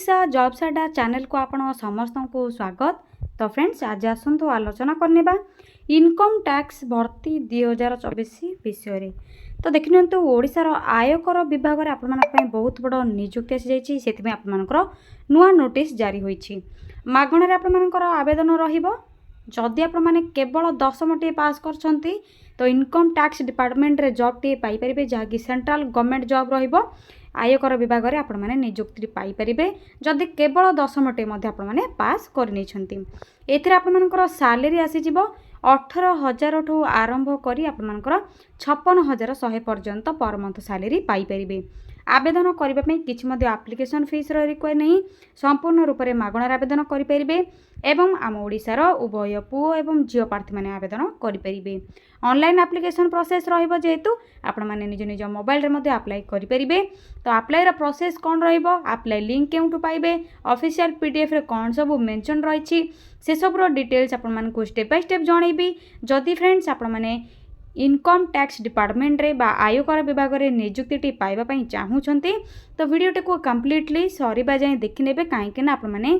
Odisha jobs अड्डा channel को आपण समस्त को स्वागत। तो फ्रेंड्स आज आसतु आलोचना करने इनकम टैक्स भर्ती 2024 विषय। तो देखिए ओडिशार आयकर विभाग में आपण बहुत बड़ निजुक्ति आसी जाइए से आपर नुआ नोटिस जारी होती मागणार आपर आवेदन रही आपने केवल 10 टी पास कर तो इनकम टैक्स डिपार्टमेंट रे जॉब टी पाई परिबे जहाँकि सेंट्रल गवर्नमेंट जॉब रहिबो आयकर विभाग में आपण मैंने निजुक्ति पाइपर जदि केवल 10 टी आपने पास कर सालेरी आसीज 18,000 ठू आरंभ कर आपर 56,100 पर्यंत पर मंथ सालेरी पाइपर। आवेदन करने किसी आप्लिकेशन फीस रिक्वायर नहीं संपूर्ण रूप से मागणार आवेदन करें एवं आम ओडिशार उभय पुओ एवं झील प्रार्थी मैंने आवेदन करें। ऑनलाइन एप्लिकेशन प्रोसेस रहीतु आपण मैंने निज निज मोबाइल रे अप्लाई करें। तो अप्लाई प्रोसेस कौन रप्लाई लिंक केउठू पाइबे ऑफिशियल पीडीएफ रे कौन सब मेंशन रही से सब डिटेल्स आपको स्टेप बाय स्टेप जनइबी। जदि फ्रेंड्स आपण मैंने इनकम टैक्स डिपार्टमेंट रे बा आयकर विभाग रे नियुक्ति पाइबा चाहूँगी तो वीडियोटी को कम्प्लीटली सरीबा जाए देखने कहीं आपण मैंने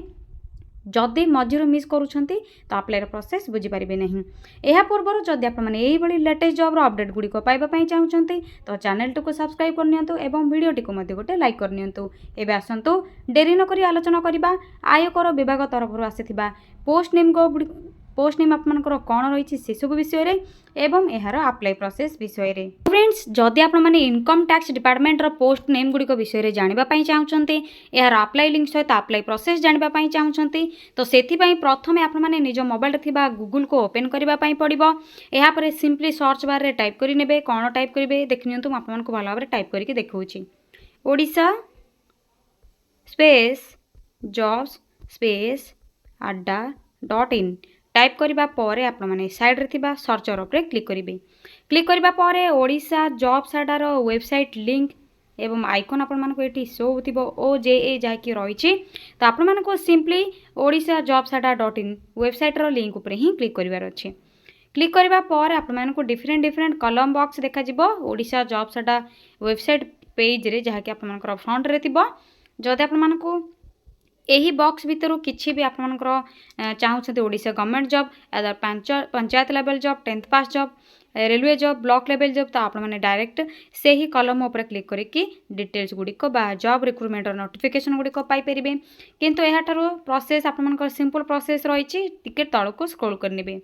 जदि मझीर मिस करुँच तो अप्लाई प्रोसेस बुझीपारे नहीं। यह पूर्व जदि आपड़ी लेटेस्ट जॉब अपडेट गुड़िक पाइबा चाहूँगी तो चैनल को सब्सक्राइब करनियंतु एवं वीडियोटी को गोटे लाइक करनियंतु। एबे आसंतु डेरी नकरी आलोचना करबा आयकर विभाग तरफ आसीथिबा पोस्ट नेम आपमनकर कौन रही से सब विषय एवं यार अप्लाई प्रोसेस विषय। फ्रेंड्स जदि आप income tax department post name गुड़िक विषय जानापी चाहते यार अप्लाई लिंक सहित अप्लाई प्रोसेस जानापी चाहते तो से प्रथम आपने निज मोबाइल थिबा गूगल को ओपन करने पड़ो। यापर सिंपली सर्च बार रे टाइप करेंगे कौन टाइप करेंगे देखिए आपको भल भाव टाइप करके देखा ओडिशा स्पेस जॉब्स स्पेस अड्डा.in टाइप करबा परे आपण माने साइड रे थिबा सर्चर उपरे क्लिक करिवे। क्लिक करबा परे ओडिशा जॉब्स अड्डा रो वेबसाइट लिंक एवं आइकन आपण मानको एठी शो होतिबो OJA जाकी रहिछि तो आपण मानको सिंपली ओडिशा जॉब्स अड्डा.in वेबसाइट रो लिंक उपरे ही क्लिक करिवार अछि। क्लिक करबा परे आपण मानको डिफरेंट कलम बॉक्स देखा जिवो ओडिशा जॉब्स अड्डा वेबसाइट पेज रे जाकी आपण मानकर फ्रंट रे थिबो। जदि आपण मानको यही बॉक्स भितर किसी भी आपंकर चाहते ओडिशा गवर्नमेंट जॉब या panchayat level job 10th pass job railway job block level job तो आप डायरेक्ट से ही कलम उपर क्लिक करके डिटेल्स गुड़िक जॉब रिक्रुटमेंट नोटिफिकेशन गुड़िक पाइपर किंतु यह प्रोसेस आप सिंपल प्रोसेस रही टिके तल को स्क्रॉल करने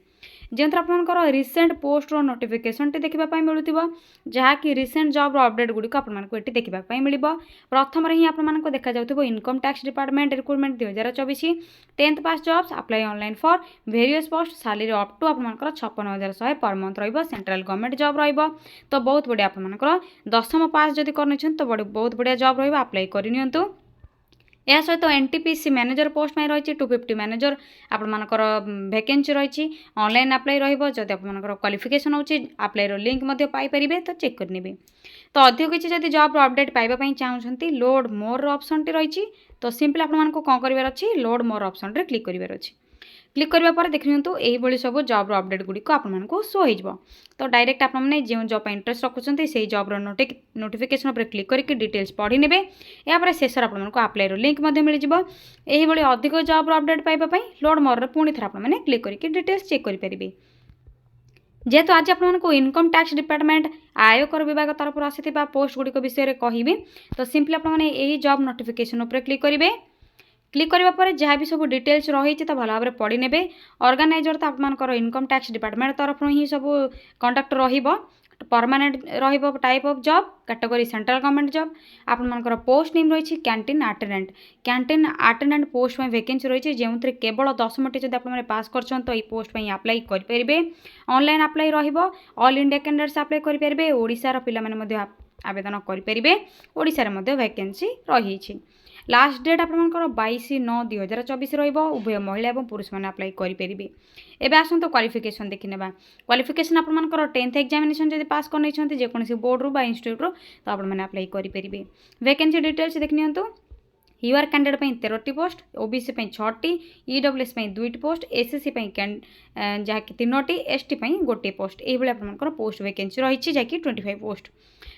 जो आपंकर रिसेंट पोस्ट रो नोटिफिकेशन टी देखा मिलूँ जहाँकि रिसेंट जॉब रो अपडेट गुड़िक आपको ये देखा मिल प्रथम ही आपको देखा जाऊँ income tax department recruitment 2024 10th pass jobs apply online for various post salary up to आपंकर 56,100 पर मंथ रही सेंट्रल गवर्नमेंट जॉब रही तो बहुत बढ़िया आपंकर 10th पास जदि कर तो बहुत बढ़िया जॉब रही अप्लाई करनियंतु। यह सहित एनटीपीसी मैनेजर पोस्ट में रही 250 मैनेजर आपर वैकेंसी रही ऑनलाइन अप्लाई रही आपर क्वालिफिकेशन होची अप्लाई लिंक पाइपर तो चेक करने तो अधिक किसी जब जॉब अपडेट पाइबा चाहते लोड मोर ऑप्शन टी रही तो सिंपल आपको कौन करार अच्छी लोड मोर ऑप्शन रे क्लिक करार अच्छी। क्लिक करने पर देखिए यही सब जॉब अपडेट गुड़िक आपको शो हो तो डायरेक्ट आपने जो जॉब इंटरेस्ट रखुच्च से जॉब नोटिफिकेशन उपर क्लिक करके डिटेल्स पढ़ी ने यापर शेष आपको अप्लाई लिंक मिल जाए। अधिक जॉब अपडेट पाइबा लोड मोर पुणी थे आपने क्लिक करके डिटेल्स चेक करेंगे। जेहेतु आज आपको इनकम टैक्स डिपार्टमेंट आयकर विभाग तरफ आसी पोस्ट गुड़िक विषय कहि तो सिंपली आपने यही जॉब नोटिफिकेशन उपर क्लिक करेंगे। क्लिक करने पर जहाँ भी सब डिटेल्स रही तो भल भाव पढ़ी ने ऑर्गेनाइजर तो आपंकर इनकम टैक्स डिपार्टमेंट तरफ ही सब conduct permanent type of job category central government job आपंकर पोस्ट नेम रही कैंटीन अटेंडेंट पोस्ट में वैकेंसी रही जो केवल 10 जब आप पास कर तो ये पोस्ट अप्लाई करेंगे। Online apply all India candidates apply करेंगे ओडिशार पिलाने आवेदन करेंगे ओडिशार वैकेंसी रही। लास्ट डेट आपंकर 22/9/2024 उभय महिला और पुरुष मैंने अप्लाई करेंगे। एवं आसतु क्वालिफिकेशन देखने क्वालिफिकेशन आपंकर 10th एग्जामिनेशन जब पास कर जेकोसी बोर्ड रू इंस्टीट्यूट तो आपने अप्लाई करेंगे। वैकेंसी डिटेल्स देखिए यूआर कैंडिडेट 13टी पोस्ट, ओबीसी 6टी, ईडब्ल्यूएस 2टी पोस्ट, एसएससी जहाँकि 3टी, एसटी 1 पोस्ट, यही आपर पोस्ट वैकेंसी रही जहाँकि 25 पोस्ट।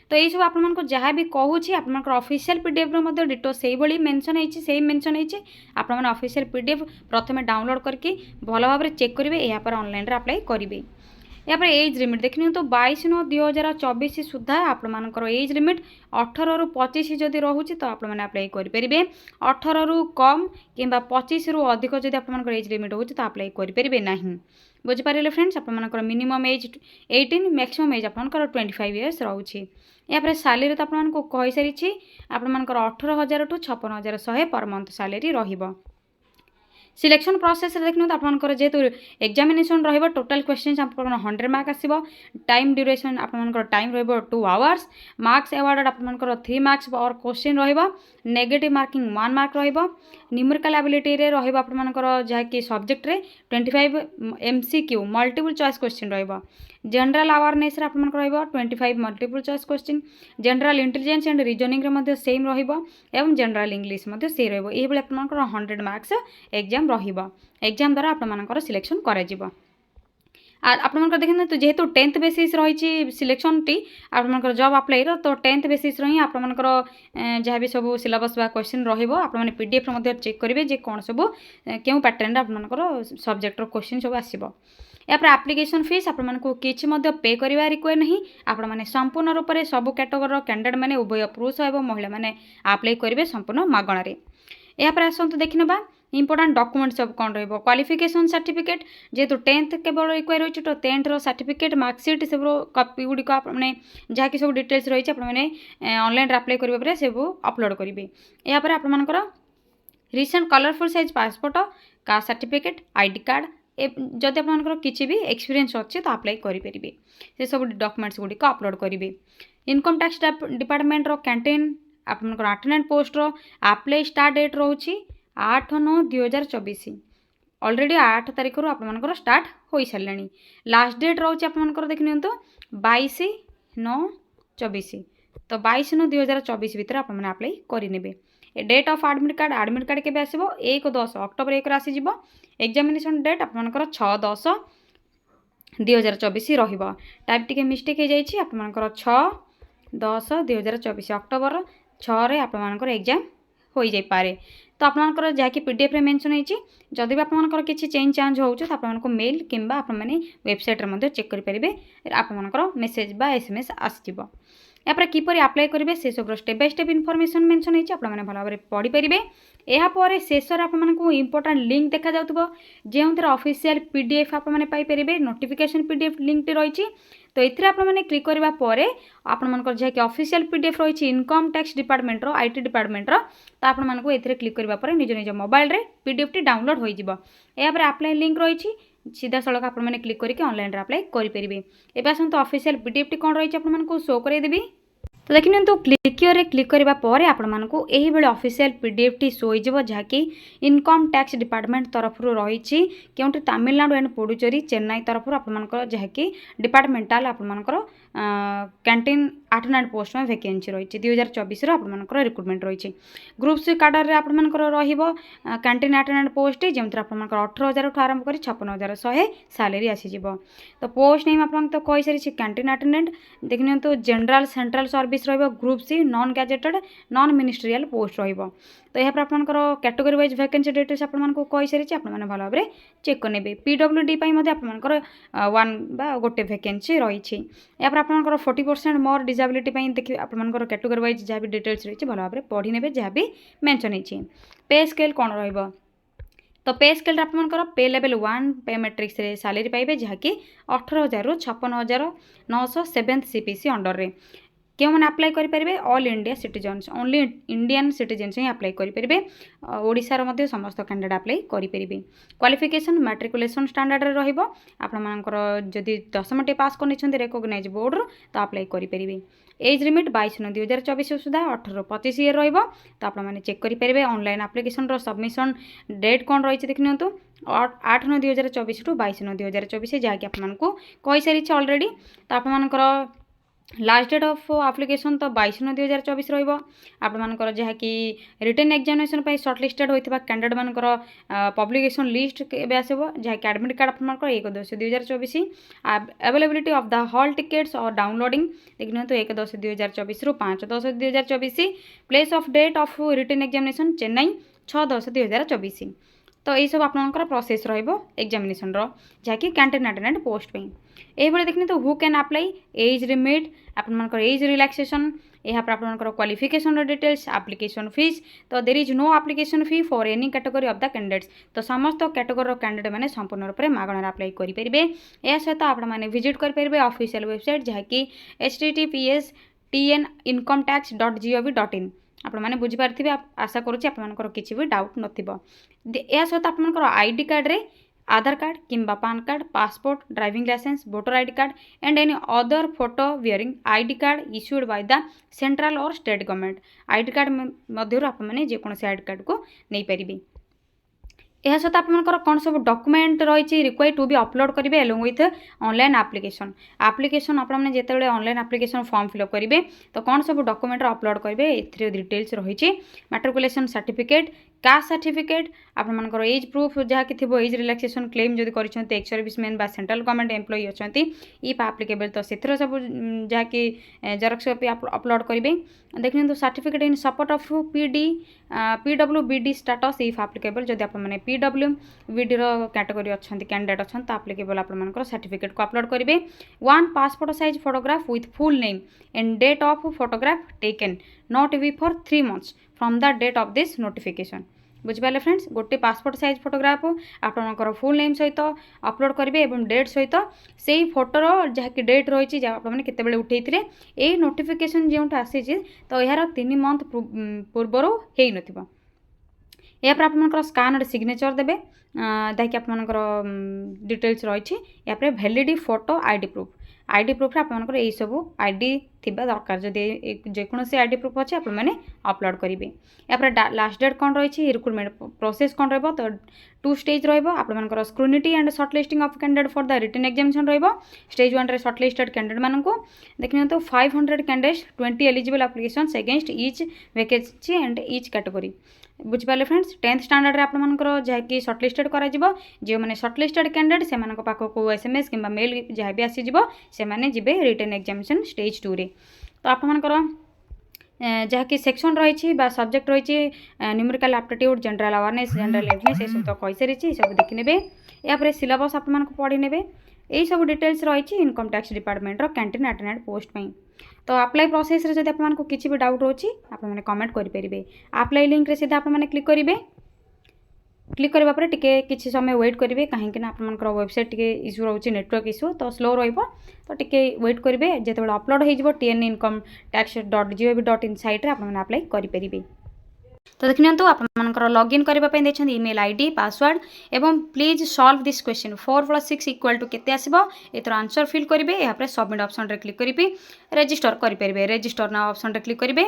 तो यही सब आपको जहाँ भी कहूँ आप ऑफिशियल पीडीएफ डिटो से ही मेंशन है मेंशन है आपने ऑफिशियल पीडीएफ प्रथम डाउनलोड करके भल भाव चेक करेंगे यहाँ पर ऑनलाइन अप्लाई करेंगे। या पर एज लिमिट देखनी तो 22/9/2024 सुधा आपर एज लिमिट 18 ରୁ 25 जदि रोचे तो आप अप्लाई करेंगे। 18 ରୁ कम कि 25 ରୁ अधिक जदि आप एज लिमिट हो तो अप्लाई करेंगे ना। बुझिपारे फ्रेंड्स आप मिनिमम एज 18 मैक्सिमम एज आपंकर 25 इयर्स रोचे। यापर सैलरी तो आपको कही सारी आपर 18,000 टू 56,100 पर मंथ सैलरी रहिबो। सिलेक्शन प्रोसेस देखने तो आपंकर जेहेतु एग्जामिनेशन रहिबो टोटल क्वेश्चन आपन 100 मार्क आसीबो। टाइम ड्यूरेशन आपंकर टाइम रहिबो 2 आवर्स। मार्क्स अवार्ड आपंकर 3 मार्क्स पर क्वेश्चन रहिबो। नेगेटिव मार्किंग 1 मार्क रहिबो। न्यूमेरिकल एबिलिटी रे रहिबो आपंकर जहाँकि सब्जेक्ट रे 25 एमसीक्यू मल्टीपल चॉइस क्वेश्चन रहिबो। जनरल अवेयरनेस रे आपंकर रहिबो 25 multiple choice question. General intelligence and reasoning रे मध्ये सेम रहिबो एवं जनरल इंग्लिश मध्ये से रहिबो। एही बेले आपंकर 100 मार्क्स एग्जाम रहिबो। एग्जाम द्वारा आपंकर सिलेक्शन करा जिवो। आपंकर देखते तो जेहेतु 10th बेसिस रही सिलेक्शन टी आपंकर जॉब अप्लाई तो 10th बेसिस रही आपंकर जहाँ भी सब सिलेबस बा क्वेश्चन रहिबो आपने पीडीएफ रे चेक करेंगे जे कौन सब क्यों पैटर्न आपंकर सब्जेक्ट क्वेश्चन सब आसीबो। यापर एप्लिकेशन फीस आपको किसी पे करवा रिक्वायर नहीं। आपने संपूर्ण रूप से सब कैटेगोरी कैंडिडेट मैंने उभय पुरुष और महिला मैंने अप्लाई करेंगे संपूर्ण मागणारे। यापर आसतु देखने इंपोर्टेंट डॉक्यूमेंट सब कौन रहिबो। क्वालिफिकेशन सर्टिफिकेट जेहेतु 10th केवल रिक्वायर होइछ तो 10th रो सर्टिफिकेट मार्कशीट सब कॉपी गुडी को आपने जहाँ कि सब डिटेल्स रही आपने ऑनलाइन अप्लाई करबे परे सब अपलोड करेंगे। यापर आपनकर recent colourful size passport caste certificate ID card जदि आपनकर किसी भी एक्सपीरियंस अच्छे तो अप्लाई करेंगे से सब डॉक्यूमेंट्स गुडी को अपलोड करेंगे। इनकम टैक्स डिपार्टमेंट रो कैंटीन आपनकर अटेंडेंट पोस्ट रो अप्लाई स्टार्ट डेट रोची 8/9/2024 ऑलरेडी 8 तारीख रू आपनकर स्टार्ट हो सारे। लास्ट डेट रोचे आपनकर देखि तो 22/9/24 तो 22/9/2024 भितर आपने अप्लाई करेंगे। डेट ऑफ एडमिट कार्ड के आसो 1/10 अक्टोबर 1 आसीज। एग्जामिनेशन डेट आपनकर 6/10/2024 रहिबो। टाइप टिके मिस्टेक हो जाइए आपनकर 6/10/2024 अक्टोबर 6 रे आपनकर एग्जाम हो जाई पारे। तो आपनकर जहाँकि पीडीएफ रे मेंशन होइछि जदि भी आपनकर किछि चेंज चांज हो तो आपनको मेल किंबा आप मैंने वेबसाइट रे मध्ये चेक करि परिबे आपनकर मेसेज बा एसएमएस आसीजिवो। यापर किपर अप्लाई करेंगे से सब step by step information mention होइछि आपन माने भल भाव पढ़ी पारे। या पर शेष आपको इंपोर्टेंट लिंक देखा जाउथबो जो ऑफिशियल पीडीएफ आप मैंने पाई परिबे। नोटिफिकेशन पीडीएफ लिंक टी रही तो ये आपने क्लिक करबा परे आपनकर जहाँकि ऑफिशियल पीडीएफ रही इनकम टैक्स डिपार्टमेंट रो आईटी डिपार्टमेंट रो तो आपको ये क्लिक करबा परे निज निज मोबाइल रे पीडीएफ टी डाउनलोड हो जिवो। या पर अप्लाई लिंक रही सीधा सड़क आपने क्लिक करके ऑनलाइन अप्लाई करेंगे। एवं आसतु ऑफिशियल पीडीएफ टी कौन रही आपको शो करदेवी। तो देखिए तो क्लिक करने पर आपको यही बेले ऑफिशियल पीडीएफ टी शो हो जहाँकि इनकम टैक्स डिपार्टमेंट तरफ रही क्योंकि तमिलनाडु एंड पुडुचेरी चेन्नई तरफ आपंकर जहाँकि डिपार्टमेंटाल आपंकर कैंटीन अटेंडेंट पोस्ट में वैकेंसी रही 2024 आपंकर रिक्रुटमेंट रही। ग्रुप सी कार्डर में आपंकर कैंटीन अटेंडेंट पोस्ट जमीन आपंकर 18,000 ठू आरंभ कर 56,100 सैलरी आसीज। तो पोस्ट नेम आप तो कही सारी कैंटीन अटेंडेंट देखने तो जनरल सेंट्रल सर्विस रहिबो। Group C non gazetted non ministerial post रहिबो। तो यहाँ पर आपंकर कैटेगरी वाइज वैकेंसी डिटेल्स आपको कही सारी आपने भल भाव चेक करेंगे। पीडब्ल्यूडी आपंकर 1 बा गोटे वैकेंसी रही। या पर आपंकर 40% मोर डिसेबिलिटी देखिए आपंकर कैटेगरी वाइज जहाँ भी डिटेल्स रही भल भाव पढ़ी ने जहाँ भी मेंशन होती। पे स्केल कौन रहिबो तो पे स्केल आपंकर पे लेवल 1 पे मैट्रिक्स रे सैलरी पाइबे जहाँकि 18,000 ରୁ 56,900 7th सीपीसी अंडर रे क्यों मैंने अप्लाई करेंगे all India citizens only Indian citizens ही अप्लाई करेंगे। ओडिशार मध्य समस्त कैंडिडेट अप्लाई करेंगे। क्वालिफिकेशन मैट्रिकुलेशन स्टैंडर्ड रहिबो आपनकर जदि 10टी पास कर रिकॉग्नाइज बोर्ड तो अप्लाई करेंगे। एज लिमिट 22/9/2024 सुधा 18 ରୁ 25 ईयर रहिबो। तो आपने चेक करेंगे ऑनलाइन एप्लिकेशन सबमिशन डेट कौन रही देखने तो 8/9/2024 टू 22/9/2024 जहाँकि आपको कही सारी ऑलरेडी। तो आपनकर लास्ट डेट ऑफ एप्लिकेशन तो 22/9/2024 रहिबो। आपण मानकर जहाँकि रिटन एग्जामिनेशन पर सर्टलिस्टेड होता कैंडिडेट मानकर पब्लिकेशन लिस्ट केबे आसबो जहाँकि एडमिट कार्ड आपण मानकर 1/10/2024। Availability of the hall tickets और डाउनलोडिंग देखिए तो 1/10/2024 रु 5/10/2024। Place of date of written examination Chennai 6/10/2024। तो यही सब आपंकर प्रोसेस रग्जामिनेसन जहाँकि कैंटीन अटेंडेंट पोस्ट पे ये देखने तो who can apply age limit आपर एज रिलैक्सेशन यहाँ पर क्वालिफिकेशन डिटेल्स एप्लिकेशन फीस तो there is no application fee for any category of the candidates तो समस्त कैटेगरी कैंडिडेट मैंने संपूर्ण रूप में मागणार अप्लाई करेंगे। यह सहित आपने विजिट करेंगे ऑफिशियल वेबसाइट जहाँकि https://incometax.gov.in आपण मैंने बुझीपारे आशा करुँच आपर किसी भी डाउट नथिबो। यह सहित आपर आईडी कार्ड रे आधार कार्ड किंबा PAN card passport driving licence voter ID card and any other photo wearing ID card issued by the central और स्टेट गवर्नमेंट आईडी कार्ड मध्य आप जेकोसी आईडी कार्ड को नहीं पारे। यह सहित आपर कौन सब डॉक्यूमेंट रही रिक्वायर्ड टू बी अपलोड करेंगे एलोंग विथ ऑनलाइन एप्लिकेशन आपने जिते ऑनलाइन एप्लिकेशन फॉर्म फिलअप करेंगे तो कौन सब डॉक्यूमेंट अपलोड करेंगे ए डिटेल्स रही मैट्रिकुलेशन सर्टिफिकेट कास्ट सर्टिफिकेट आपर एज प्रूफ जहाँ कि एज रिलैक्सेशन क्लेम जब कर एक्स सर्विसमैन बा सेंट्रल गवर्नमेंट एम्प्लॉई अच्छा इफ आप्लिकेबल तो से सब जहाँकि जेरक्स कॉपी अपलोड करेंगे। देखिए तो certificate in support of PWBD status if applicable जब आपने PWBD कैटेगरी अच्छा कैंडिडेट अच्छा तो आप्लिकेबल आपर सर्टिफिकेट को अपलोड करेंगे। 1 passport size photograph with full name and date of photograph taken not before 3 months from the date of this notification. बुझिपारे friends गोटे पासपोर्ट साइज फोटोग्राफ आपंकर फुल नेम सहित अपलोड करेंगे और डेट सहित से फोटोर जहाँकि डेट रही आपने केतबेले उठेइथिले ए नोटिफिकेशन जो आसी तो यार 3 month पूर्वर हो नथिबो। या पर आप स्कानर सिग्नेचर देवे जहाँकि आपर डिटेल्स रही या वैलिड फोटो आईडी प्रूफ आपर यही सब आईडी थिबा दरकार जदि जेकोसी आईडी प्रूफ अच्छे आप अपलोड करेंगे। या लास्ट डेट कौन रही रिक्रुटमेंट प्रोसेस कौन रही तो 2 स्टेज रपर scrutiny and shortlisting of candidate for the written examination stage 1 रे सर्टलिस्टेड कैंडिडेट मानक देखिए तो 500 candidates 20 eligible applications against each vacancy and each category. बुझिपारे फ्रेंड्स 10th स्टैंडर्ड रे आपनकर जहाँकि सर्टलिस्टेड करा जो मैंने सर्टलिस्टेड कैंडिडेट से पाखक SMS कि मेल जहाँ भी आसीज से जी रिटन एग्जामिनेशन स्टेज 2 रे तो आपनकर जहाँकि सेक्शन रही सब्जेक्ट रही numerical aptitude general awareness general English ये सब तो कही सारी सब देखने या सिलेबस आप पढ़ी ने यही सब डिटेल्स रही income tax department canteen attendant post पे। तो अप्लाई प्रोसेस रे जब आपको किसी भी डाउट रोची आपने कमेंट करेंगे अप्लाई लिंक रे सीधा आपने क्लिक करेंगे क्लिक करने पर टिके किसी समय वेट करेंगे कहीं आपर वेबसाइट टिके इश्यू रोचे नेटवर्क इश्यू तो स्लो रहिबो तो टिके वेट करेंगे जो अपलोड हो TN-incometax.gov.in साइट आपने अप्लाई करेंगे। तो देखिए तो आपर लॉगिन करने ईमेल आईडी पासवर्ड एवं प्लीज सॉल्व दिस क्वेश्चन 4 + 6 = केते आसीबो एतर आंसर फिल करेंगे या सबमिट ऑप्शन रे क्लिक करेंगे रजिस्टर करेंगे रजिस्टर नाउ ऑप्शन रे क्लिक करेंगे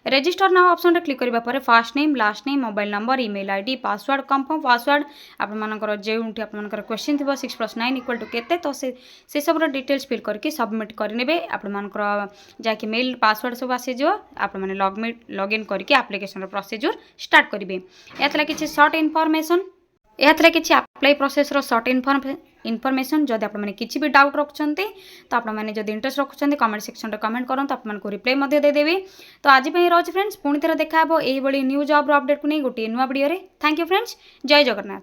रजिस्टर नाउ ऑप्शन रे क्लिक करबा पर first name last name mobile number email ID password confirm password आपर जो आपर क्वेश्चन थी 6 + 9 = केते तो से सब डिटेल्स फिल करके सबमिट करने आपर जहाँकि मेल पासवर्ड सब आसीज आपने लॉगिन करके एप्लिकेशन प्रोसीजर स्टार्ट करेंगे। या किसी सर्ट इनफॉरमेशन या किसी अप्लाई प्रोसेस रो सर्ट इनफॉरमेशन जदि आपने किसी भी डाउट रखुंट तो आपने जब इंटरेस्ट रखुंट कमेंट सेक्शन कमेंट करूँ आपको रिप्लाई देदेवी। तो आज रोज फ्रेंड्स पुणी थर देखा यही न्यू जॉब अपडेट को नहीं गोटे नुआ वीडियो। थैंक यू फ्रेंड्स जय जगन्नाथ।